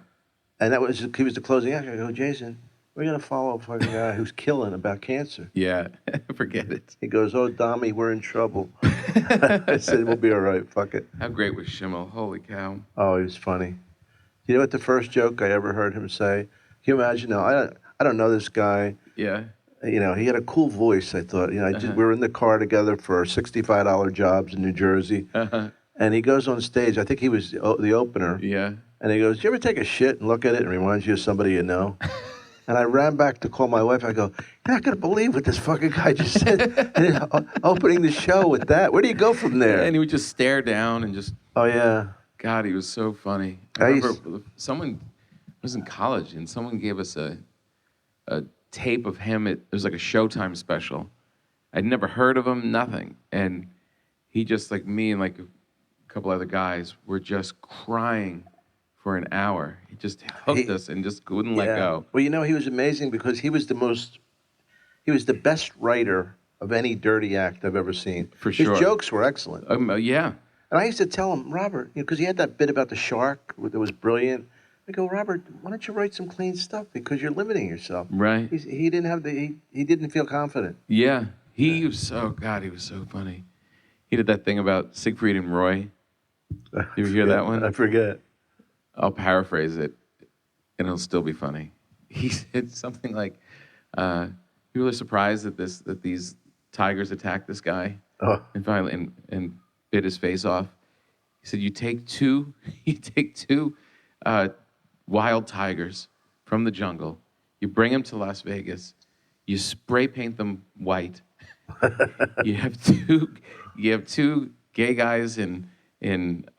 And he was the closing act. I go, Jason, we're going to follow a fucking guy who's killing about cancer. Yeah, forget it. He goes, oh, Dommy, we're in trouble. I said, we'll be all right, fuck it. How great was Schimmel? Holy cow. Oh, he was funny. You know what the first joke I ever heard him say? Can you imagine? No, I don't know this guy. Yeah. He had a cool voice, I thought. We were in the car together for our $65 jobs in New Jersey. And he goes on stage. I think he was the opener. Yeah. And he goes, do you ever take a shit and look at it and it reminds you of somebody you know? And I ran back to call my wife. I go, you're not going to believe what this fucking guy just said. And opening the show with that. Where do you go from there? And he would just stare down and just... Oh, yeah. God, he was so funny. I remember someone was in college and someone gave us a tape of him. It was like a Showtime special. I'd never heard of him, nothing. And he just, like me and like a couple other guys, were just crying for an hour. He just hooked us and just wouldn't let go. Well, he was amazing because he was the best writer of any dirty act I've ever seen. For sure. His jokes were excellent. Yeah. And I used to tell him, Robert, because he had that bit about the shark that was brilliant. I go, Robert, why don't you write some clean stuff because you're limiting yourself. Right. He didn't feel confident. Yeah. He was so funny. He did that thing about Siegfried and Roy. Did you hear that one? I forget. I'll paraphrase it, and it'll still be funny. He said something like, people are surprised that these tigers attacked this guy and finally and bit his face off. He said, you take two wild tigers from the jungle, you bring them to Las Vegas, you spray paint them white. you have two gay guys in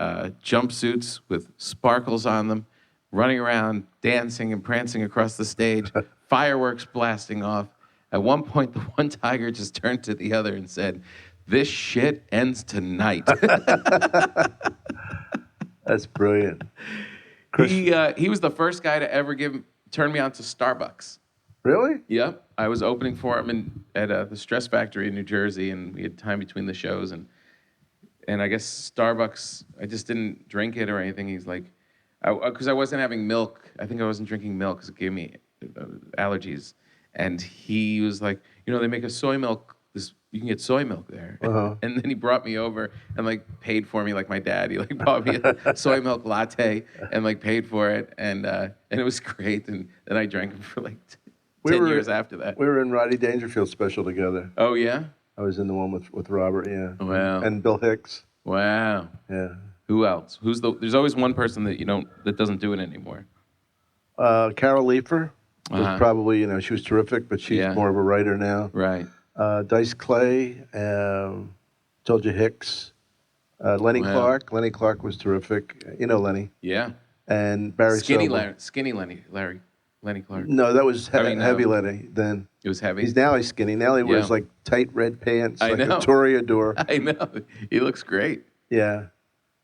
jumpsuits with sparkles on them, running around, dancing and prancing across the stage, fireworks blasting off. At one point, the one tiger just turned to the other and said, "This shit ends tonight." That's brilliant. He was the first guy to ever turn me on to Starbucks. Really? Yep. I was opening for him at the Stress Factory in New Jersey, and we had time between the shows, and I guess Starbucks, I just didn't drink it or anything. He's like, because I wasn't having milk. I think I wasn't drinking milk because it gave me allergies. and he was like, they make a soy milk. You can get soy milk there. And then he brought me over and like paid for me like my dad. He like bought me a soy milk latte and like paid for it, and it was great. And then I drank it for like 10 years after that. We were in Rodney Dangerfield's special together. Oh yeah. I was in the one with Robert, yeah. Wow. And Bill Hicks. Wow. Yeah. Who else? There's always one person that doesn't do it anymore. Carol Leifer was probably, she was terrific, but she's more of a writer now. Right. Dice Clay, Told Hicks, Lenny Clark. Lenny Clark was terrific. You know Lenny. Yeah. And Barry Skinny Sobel. Skinny Lenny Clark. No, that was heavy Lenny then. It was heavy? He's skinny. Now he wears like tight red pants, like a toreador. I know. He looks great. Yeah.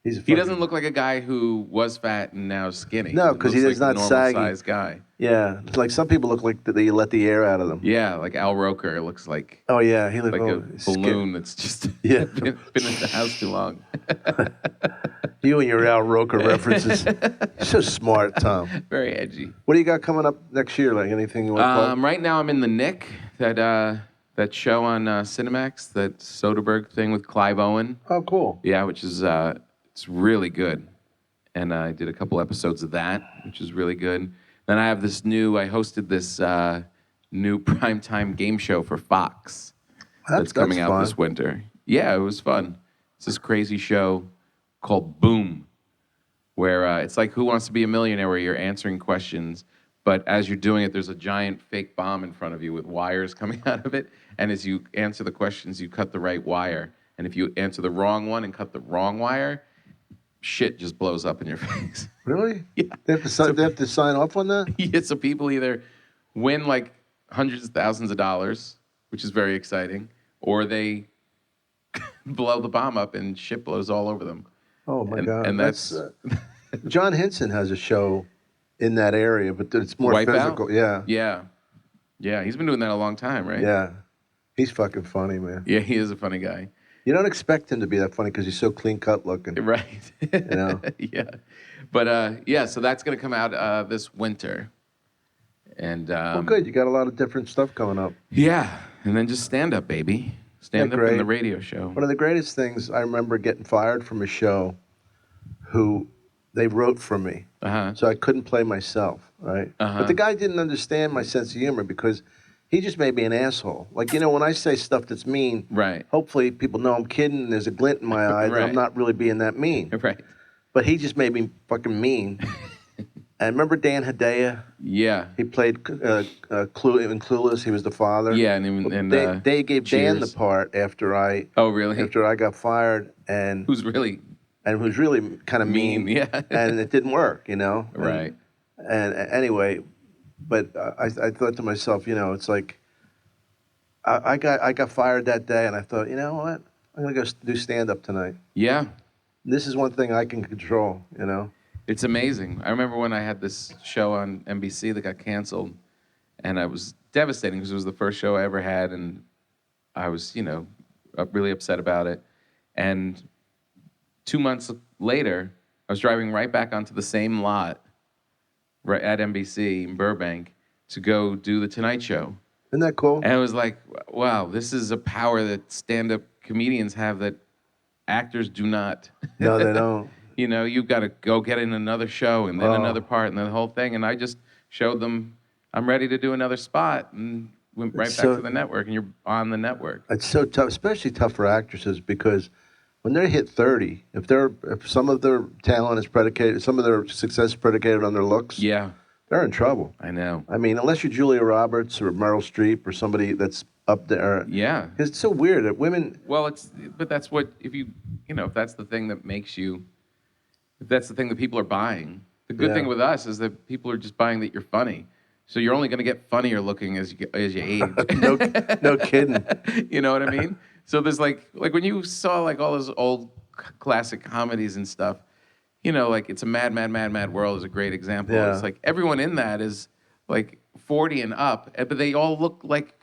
He doesn't look like a guy who was fat and now is skinny. No, because he is not saggy. Normal-sized guy. Yeah, it's like some people look like they let the air out of them. Yeah, like Al Roker looks like. Oh yeah, he looks like a balloon that's just been in the house too long. You and your Al Roker references. You're so smart, Tom. Very edgy. What do you got coming up next year? Like anything you want to plug? Right now I'm in the Nick, that show on Cinemax, that Soderbergh thing with Clive Owen. Oh, cool. Yeah, which is it's really good, and I did a couple episodes of that, which is really good. Then I hosted this new primetime game show for Fox that's coming out this winter. Yeah, it was fun. It's this crazy show called Boom, where it's like Who Wants to Be a Millionaire, where you're answering questions, but as you're doing it, there's a giant fake bomb in front of you with wires coming out of it, and as you answer the questions, you cut the right wire, and if you answer the wrong one and cut the wrong wire, shit just blows up in your face. Really? Yeah. They have to sign off on that? Yeah, so people either win like hundreds of thousands of dollars, which is very exciting, or they blow the bomb up and shit blows all over them. Oh my God. And that's John Henson has a show in that area, but it's more physical. Yeah. Yeah. Yeah, he's been doing that a long time, right? Yeah. He's fucking funny, man. Yeah, he is a funny guy. You don't expect him to be that funny because he's so clean-cut looking. Right. Yeah. But, so that's going to come out this winter. And well, good. You got a lot of different stuff coming up. Yeah. And then just stand-up, baby. Stand-up in the radio show. One of the greatest things, I remember getting fired from a show who they wrote for me. So I couldn't play myself, right? But the guy didn't understand my sense of humor because he just made me an asshole. Like, when I say stuff that's mean, right? Hopefully people know I'm kidding and there's a glint in my eye that I'm not really being that mean. Right. But he just made me fucking mean. And remember Dan Hedaya? Yeah. He played in Clueless. He was the father. Yeah, and they gave Dan the part after I. Oh, really? After I got fired, and who's really kind of mean. Yeah. And it didn't work, Right. And anyway, but I thought to myself, it's like I got fired that day, and I thought, you know what? I'm gonna go do stand up tonight. Yeah. This is one thing I can control, It's amazing. I remember when I had this show on NBC that got canceled, and I was devastating because it was the first show I ever had, and I was, really upset about it. And 2 months later, I was driving right back onto the same lot right at NBC in Burbank to go do the Tonight Show. Isn't that cool? And it was like, wow, this is a power that stand-up comedians have that actors do not. No, they don't. You've got to go get in another show and then another part and then the whole thing. And I just showed them I'm ready to do another spot and went right back to the network, and you're on the network. It's so tough, especially tough for actresses, because when they hit 30, if some of their talent is predicated, some of their success is predicated on their looks, they're in trouble. I know. I mean, unless you're Julia Roberts or Meryl Streep or somebody that's up there. Yeah. Because it's so weird that women. Well, but that's what, if that's the thing that makes you, if that's the thing that people are buying. The good thing with us is that people are just buying that you're funny. So you're only going to get funnier looking as you age. No kidding. You know what I mean? So there's like when you saw like all those old classic comedies and stuff, like It's a Mad, Mad, Mad, Mad World is a great example. Yeah. It's like everyone in that is like 40 and up, but they all look like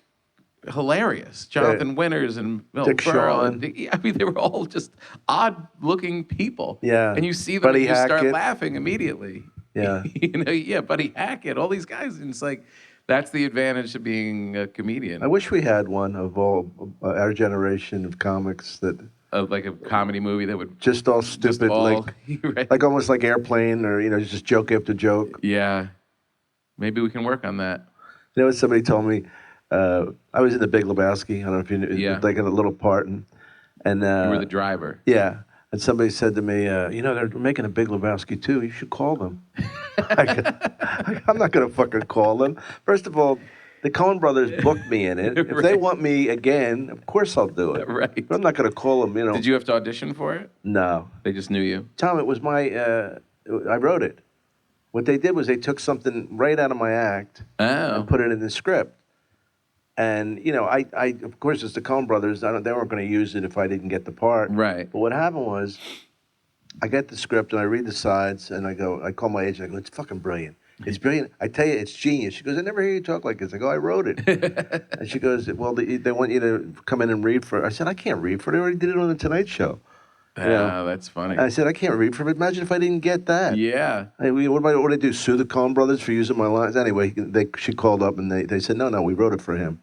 hilarious. Jonathan Winters and Mel Burrell. They were all just odd-looking people. Yeah. And you see them Buddy and you start Hackett. laughing immediately. Yeah. Buddy Hackett, all these guys, and it's like That's the advantage of being a comedian. I wish we had one of all our generation of comics that Like a comedy movie that would just all stupid, right. like almost like Airplane, or just joke after joke. Yeah. Maybe we can work on that. You know what somebody told me? I was in The Big Lebowski. I don't know if you knew, Yeah. like in a little part, and You were the driver. yeah. And somebody said to me, they're making a Big Lebowski too. You should call them. I'm not going to fucking call them. First of all, the Coen Brothers booked me in it. If they want me again, of course I'll do it. Right. But I'm not going to call them, Did you have to audition for it? No. They just knew you? Tom, it was I wrote it. What they did was they took something right out of my act and put it in the script. And, I of course, it's the Coen Brothers. They weren't going to use it if I didn't get the part. Right. But what happened was, I get the script and I read the sides and I call my agent. I go, it's fucking brilliant. It's brilliant. I tell you, it's genius. She goes, I never hear you talk like this. I go, I wrote it. And she goes, well, they want you to come in and read for it. I said, I can't read for it. I already did it on the Tonight Show. That's funny. And I said, I can't read for it. Imagine if I didn't get that. Yeah. What did I do? Sue the Coen Brothers for using my lines? Anyway, she called up and they said, no, we wrote it for him.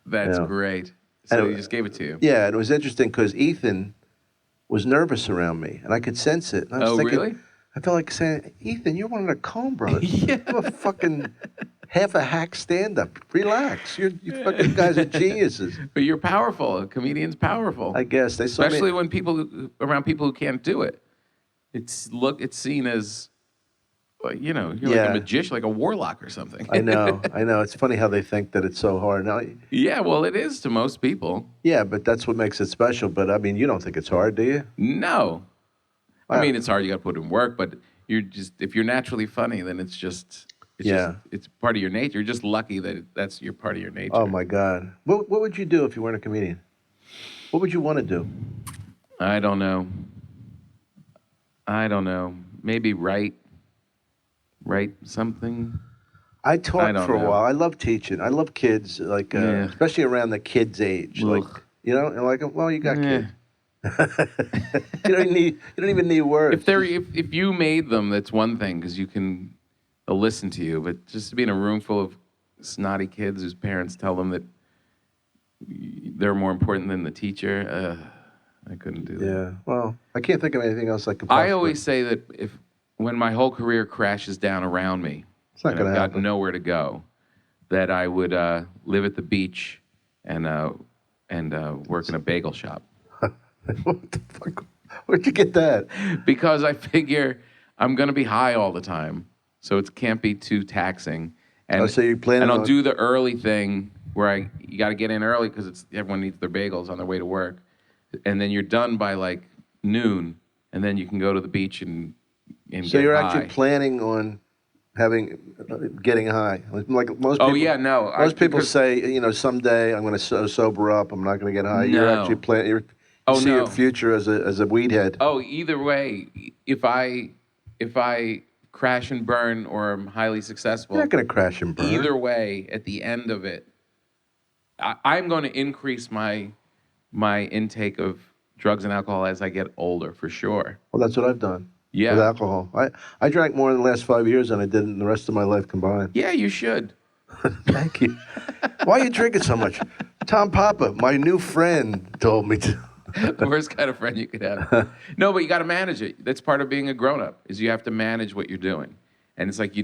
That's great. So he just gave it to you. Yeah, and it was interesting because Ethan was nervous around me, and I could sense it. And I was thinking, really? I felt like saying, Ethan, you're one of the Coen Brothers. Yeah. You're a fucking half a hack stand-up. Relax. You fucking guys are geniuses. But you're powerful. A comedian's powerful. I guess. They saw Especially me. when around people who can't do it. It's seen as, you're like a magician, like a warlock or something. I know. It's funny how they think that it's so hard. Now, Yeah, well, it is to most people. yeah, but that's what makes it special. But, I mean, you don't think it's hard, do you? No. I mean, it's hard. You got to put in work, but if you're naturally funny, then it's part of your nature. You're just lucky that that's your part of your nature. Oh, my God. What would you do if you weren't a comedian? What would you want to do? I don't know. Maybe write something. I taught for a while. I love teaching. I love kids, especially around the kids' age. Ugh. Well, you got kids. You don't even need words. If you made them, that's one thing because they'll listen to you. But just to be in a room full of snotty kids whose parents tell them that they're more important than the teacher, I couldn't do that. Yeah. Well, I can't think of anything else I could. I always say that when my whole career crashes down around me, it's not going to happen. I've got nowhere to go, that I would live at the beach and work in a bagel shop. What the fuck? Where'd you get that? Because I figure I'm going to be high all the time, so it can't be too taxing. And, so you plan I'll do the early thing where you got to get in early because everyone needs their bagels on their way to work, and then you're done by like noon, and then you can go to the beach and so get you're high. actually planning on getting high, like most people. Oh yeah, no. Most people say, someday I'm going to sober up. I'm not going to get high. No. You're actually planning. You see your future as a weed head. Oh, either way, if I crash and burn or I'm highly successful, You're not going to crash and burn. Either way, at the end of it, I'm going to increase my intake of drugs and alcohol as I get older, for sure. Well, that's what I've done. Yeah. With alcohol, I drank more in the last 5 years than I did in the rest of my life combined. Yeah, you should. Thank you. Why are you drinking so much? Tom Papa, my new friend, told me to. The worst kind of friend you could have. No, but you got to manage it. That's part of being a grown-up, is you have to manage what you're doing. And it's like you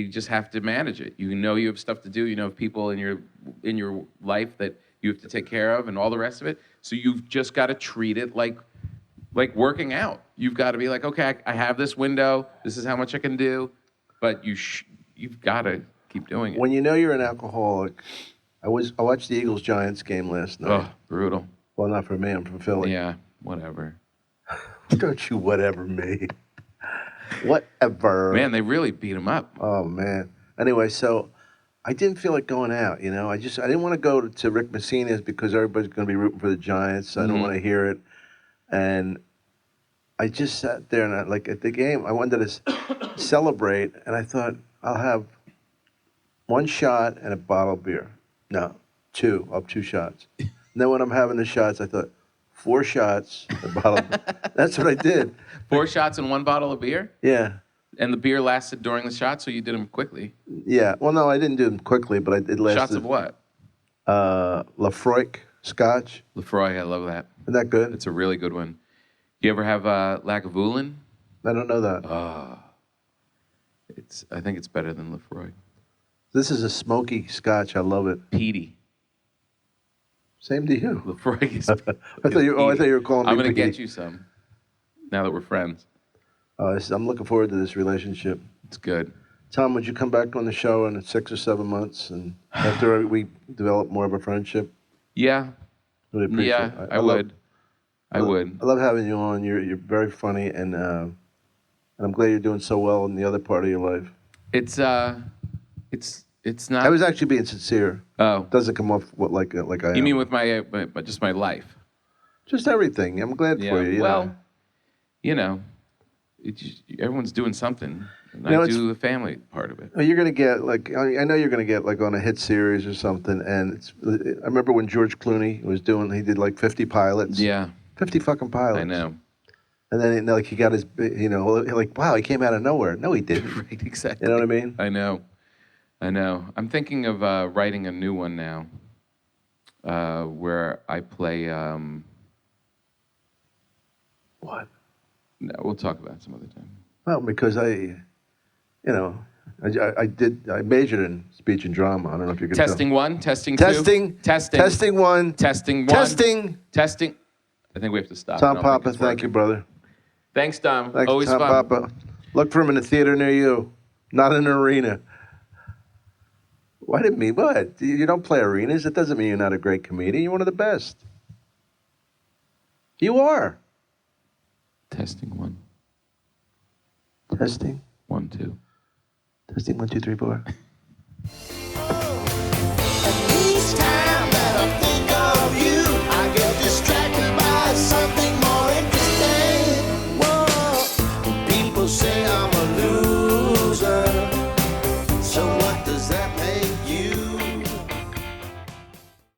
just have to manage it. You know you have stuff to do. You know people in your life that you have to take care of and all the rest of it. So you've just got to treat it like working out. You've got to be like, okay, I have this window. This is how much I can do. But you've got to keep doing it. When you know you're an alcoholic, I watched the Eagles-Giants game last night. Oh, brutal. Well, not for me. I'm from Philly. Yeah, whatever. Don't you whatever me. Whatever. Man, they really beat him up. Oh, man. Anyway, so I didn't feel like going out, I didn't want to go to Rick Messina's because everybody's going to be rooting for the Giants. I don't want to hear it. And I just sat there and at the game, I wanted to celebrate. And I thought, I'll have one shot and a bottle of beer. No, two. I'll have 2 shots. And then when I'm having the shots, I thought, 4 shots, a bottle. That's what I did. 4 shots and 1 bottle of beer? Yeah. And the beer lasted during the shot, so you did them quickly. Yeah. Well, no, I didn't do them quickly, but it lasted. Shots of what? Lafroig Scotch. Lefroy, I love that. Isn't that good? It's a really good one. You ever have Lagavulin? I don't know that. I think it's better than Lefroy. This is a smoky Scotch. I love it. Peaty. Same to you. Lefroy is. I thought you were calling me. I'm gonna Peaty. get you some. Now that we're friends, I'm looking forward to this relationship. it's good. Tom, would you come back on the show in 6 or 7 months, and after we develop more of a friendship? Yeah. Really appreciate Yeah, it. I would. I would. I love having you on. You're very funny, and I'm glad you're doing so well in the other part of your life. It's not. I was actually being sincere. Oh. Doesn't come off like I am. You mean with my just my life? Just everything. I'm glad for you. Well, you know, everyone's doing something. And You know, I do the family part of it. Well, you're gonna get I know you're gonna get on a hit series or something. And I remember when George Clooney he did like 50 pilots. Yeah. 50 fucking pilots. I know. And then he got his, wow, he came out of nowhere. No, he didn't. Right, exactly. You know what I mean? I know. I'm thinking of writing a new one now, where I play. What? No, we'll talk about it some other time. Well, because I majored in speech and drama. I don't know if you can Testing tell. one, testing Testing. two, testing, Testing one. testing one, Testing. testing. I think we have to stop. Tom I don't think Papa, it's thank you, working. brother. Thanks, Dom. Thanks, Always Tom fun. Papa. Look for him in a theater near you, not in an arena. Why didn't me? What? You don't play arenas. It doesn't mean you're not a great comedian. You're one of the best. You are. Testing one, Testing. 1, 2. Testing 1, 2, 3, 4.